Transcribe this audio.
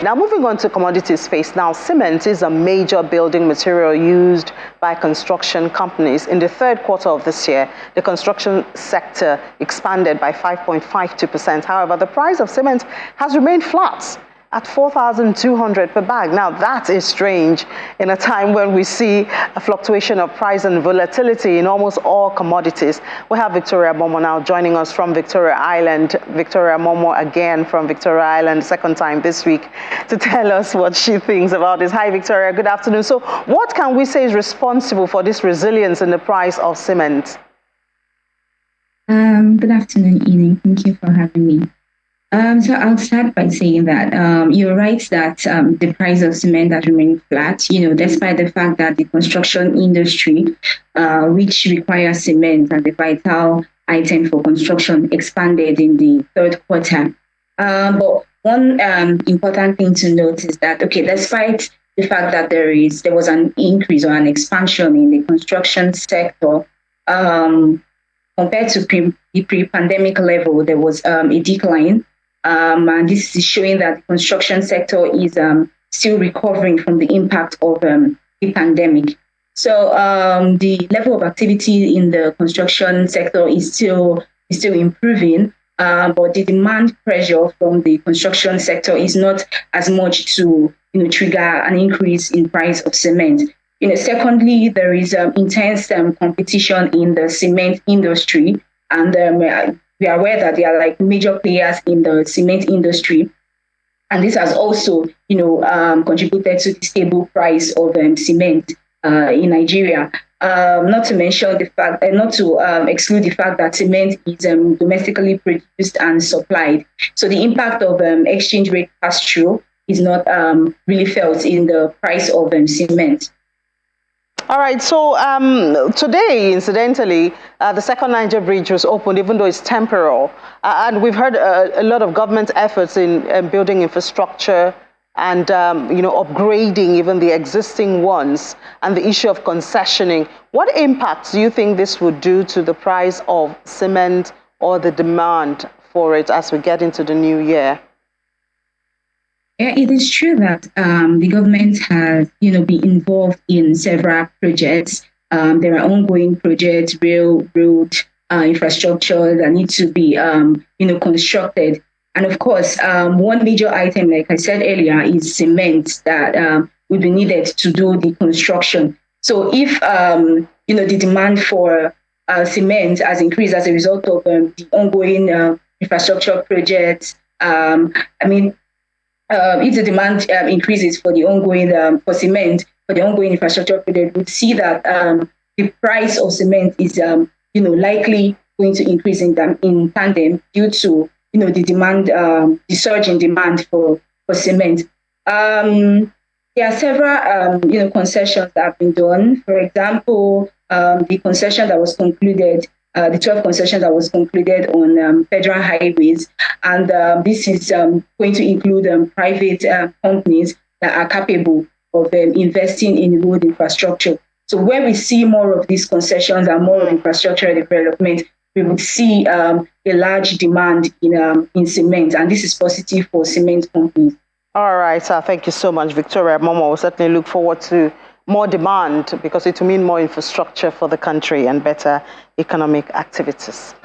Now, moving on to commodities space. Now, cement is a major building material used by construction companies. In the third quarter of this year, the construction sector expanded by 5.52%. However, the price of cement has remained flat at 4,200 per bag. Now, that is strange in a time when we see a fluctuation of price and volatility in almost all commodities. We have Victoria Momo now joining us from Victoria Island. Victoria Momo again from Victoria Island, second time this week, to tell us what she thinks about this. Hi, Victoria. Good afternoon. So what can we say is responsible for this resilience in the price of cement? Good afternoon, Edie. Thank you for having me. So I'll start by saying that you're right that the price of cement has remained flat, despite the fact that the construction industry, which requires cement as a vital item for construction, expanded in the third quarter. But one important thing to note is that, despite the fact that there was an increase or an expansion in the construction sector, compared to the pre-pandemic level, there was a decline. And this is showing that the construction sector is still recovering from the impact of the pandemic. So the level of activity in the construction sector is still improving, but the demand pressure from the construction sector is not as much to trigger an increase in price of cement. Secondly, there is intense competition in the cement industry, and we are aware that there are major players in the cement industry, and this has also, contributed to the stable price of cement in Nigeria. Not to mention the fact, not to exclude the fact that cement is domestically produced and supplied. So the impact of exchange rate pass-through is not really felt in the price of cement. All right, so today, incidentally, the second Niger bridge was opened, even though it's temporal. And we've heard a lot of government efforts in building infrastructure and, upgrading even the existing ones, and the issue of concessioning. What impact do you think this would do to the price of cement or the demand for it as we get into the new year? Yeah, it is true that the government has, been involved in several projects. There are ongoing projects, road infrastructure that need to be, constructed. And of course, one major item, like I said earlier, is cement that will be needed to do the construction. So if, the demand for cement has increased as a result of the ongoing infrastructure projects, if the demand increases for the ongoing for cement, for the ongoing infrastructure project, we'd see that the price of cement is likely going to increase in tandem due to the demand, the surge in demand for cement. There are several concessions that have been done. For example, the concession that was concluded. The 12 concessions that was concluded on federal highways. And this is going to include private companies that are capable of investing in road infrastructure. So when we see more of these concessions and more of infrastructure development, we would see a large demand in cement. And this is positive for cement companies. All right, thank you so much, Victoria Momo. We'll certainly look forward to more demand, because it will mean more infrastructure for the country and better economic activities.